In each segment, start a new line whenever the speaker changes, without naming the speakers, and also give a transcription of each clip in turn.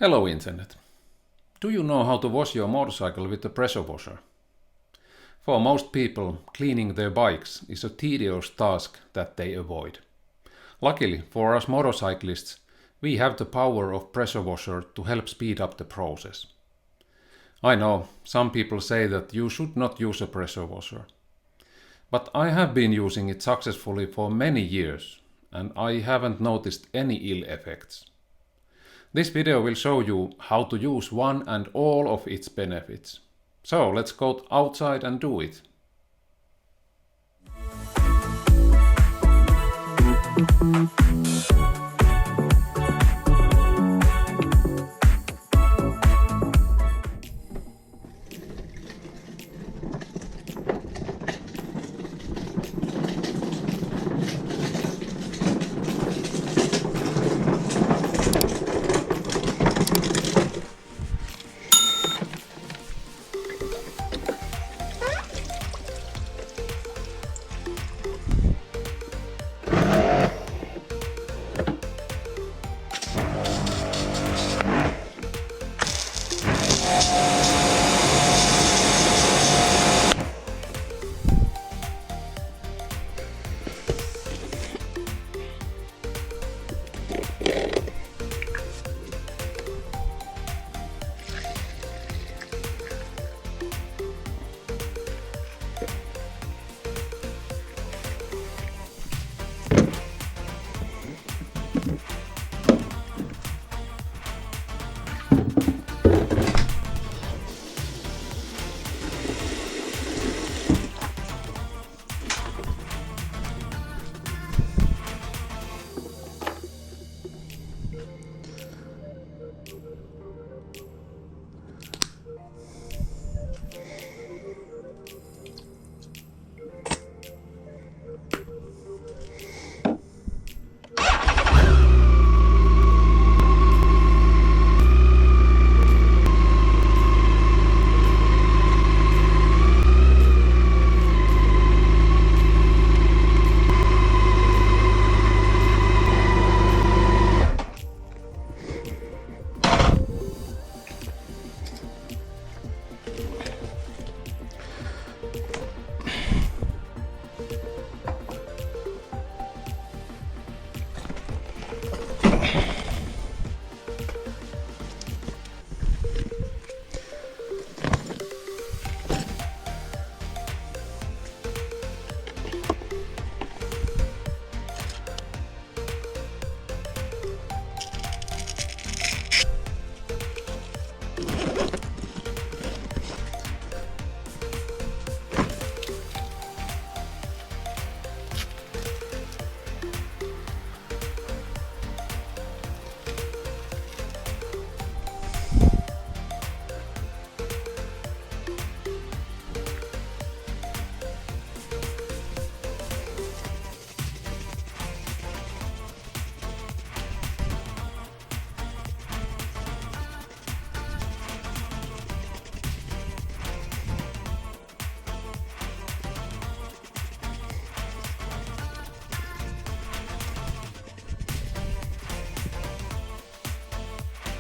Hello Internet. Do you know how to wash your motorcycle with a pressure washer? For most people, cleaning their bikes is a tedious task that they avoid. Luckily for us motorcyclists, we have the power of pressure washer to help speed up the process. I know, some people say that you should not use a pressure washer. But I have been using it successfully for many years, and I haven't noticed any ill effects. This video will show you how to use one and all of its benefits. So let's go outside and do it.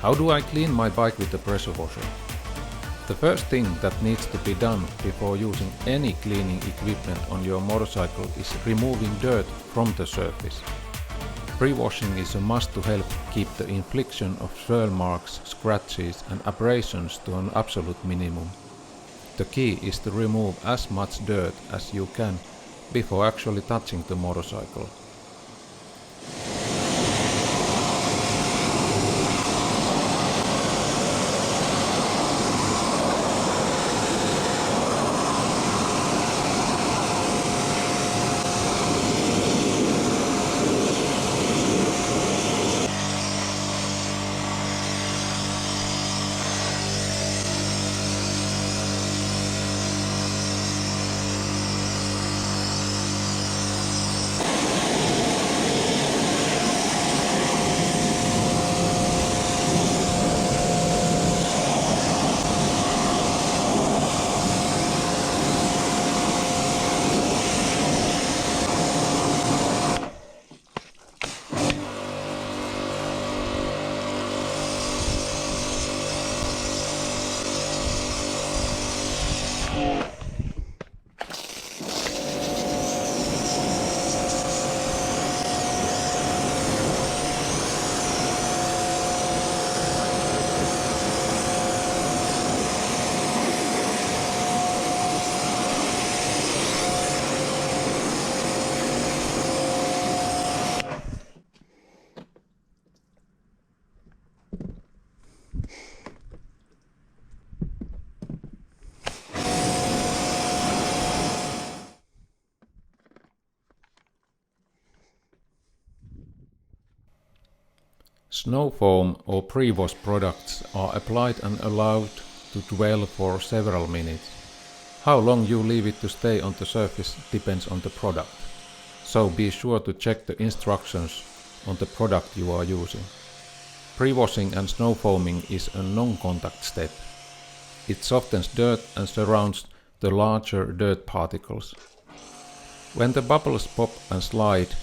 How do I clean my bike with a pressure washer? The first thing that needs to be done before using any cleaning equipment on your motorcycle is removing dirt from the surface. Pre-washing is a must to help keep the infliction of swirl marks, scratches and abrasions to an absolute minimum. The key is to remove as much dirt as you can before actually touching the motorcycle. Snow foam or pre-wash products are applied and allowed to dwell for several minutes. How long you leave it to stay on the surface depends on the product, so be sure to check the instructions on the product you are using. Pre-washing and snow foaming is a non-contact step. It softens dirt and surrounds the larger dirt particles. When the bubbles pop and slide,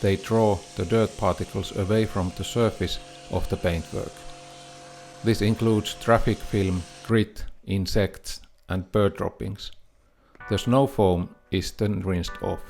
they draw the dirt particles away from the surface of the paintwork. This includes traffic film, grit, insects, and bird droppings. The snow foam is then rinsed off.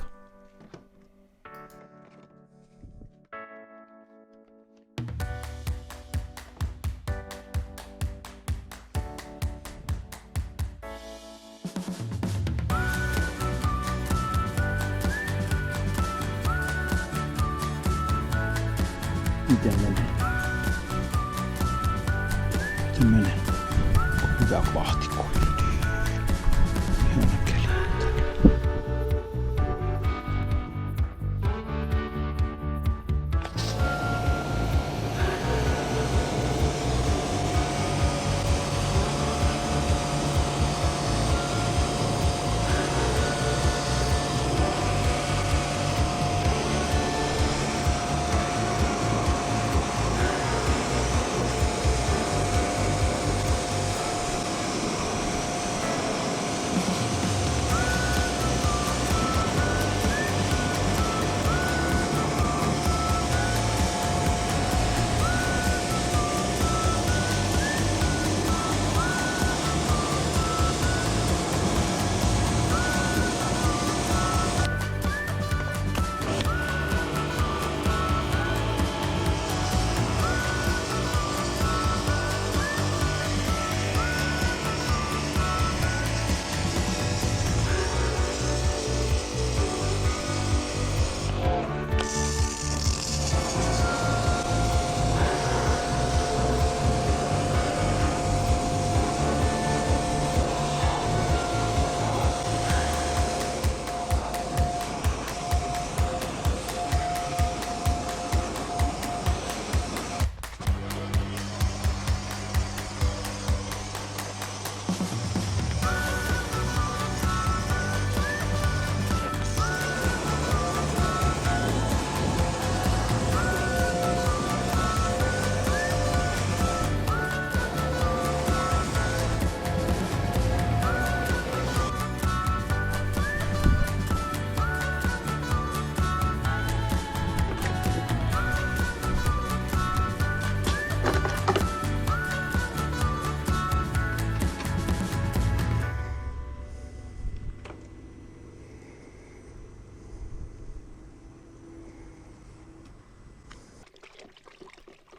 Miten menee? Se menee. Hyvä vahti kuitenkin. Ihana keli.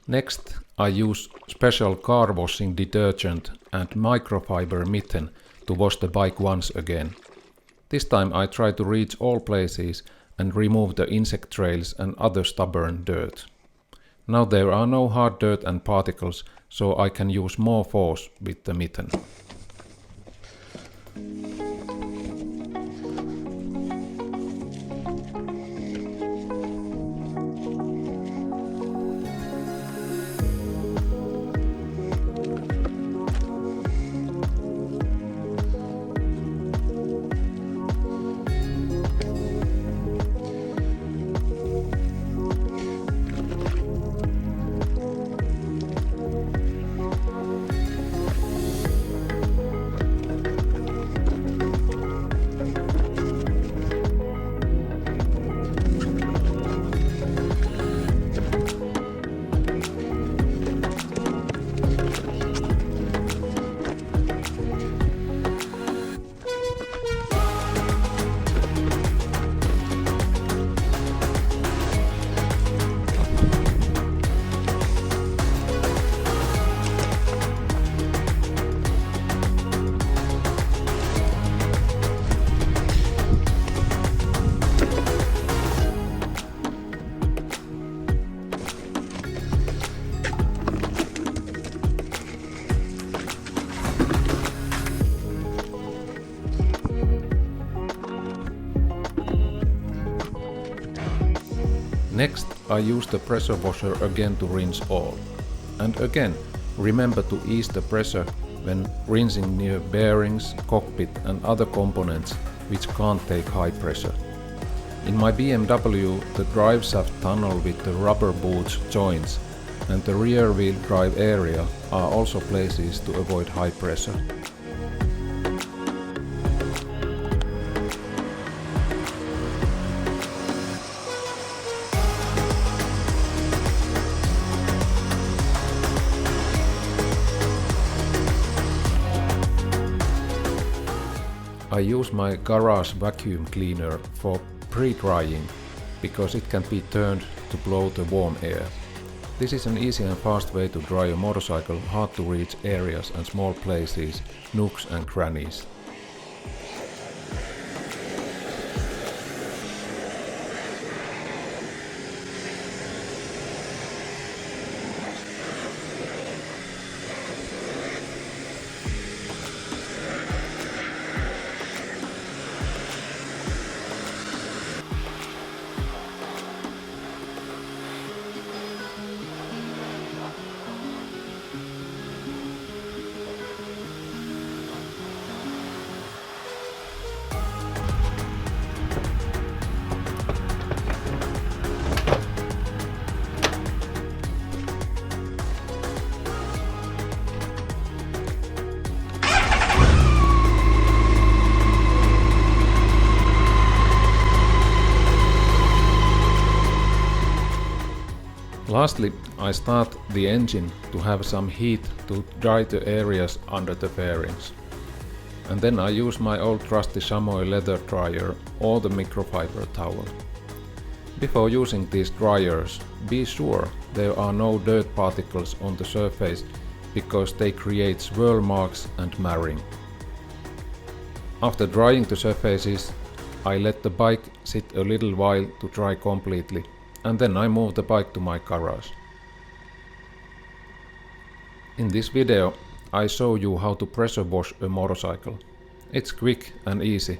Next, I use special car washing detergent and microfiber mitten to wash the bike once again. This time I try to reach all places and remove the insect trails and other stubborn dirt. Now there are no hard dirt and particles, so I can use more force with the mitten. Next, I use the pressure washer again to rinse all. And again, remember to ease the pressure when rinsing near bearings, cockpit and other components which can't take high pressure. In my BMW, the drive shaft tunnel with the rubber boots joints and the rear wheel drive area are also places to avoid high pressure. I use my garage vacuum cleaner for pre-drying because it can be turned to blow the warm air. This is an easy and fast way to dry a motorcycle hard to reach areas and small places, nooks and crannies. Lastly, I start the engine to have some heat to dry the areas under the fairings. And then I use my old trusty chamois leather dryer or the microfiber towel. Before using these dryers, be sure there are no dirt particles on the surface because they create swirl marks and marring. After drying the surfaces, I let the bike sit a little while to dry completely, and then I move the bike to my garage. In this video, I show you how to pressure wash a motorcycle. It's quick and easy.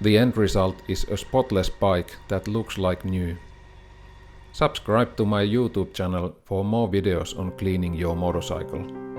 The end result is a spotless bike that looks like new. Subscribe to my YouTube channel for more videos on cleaning your motorcycle.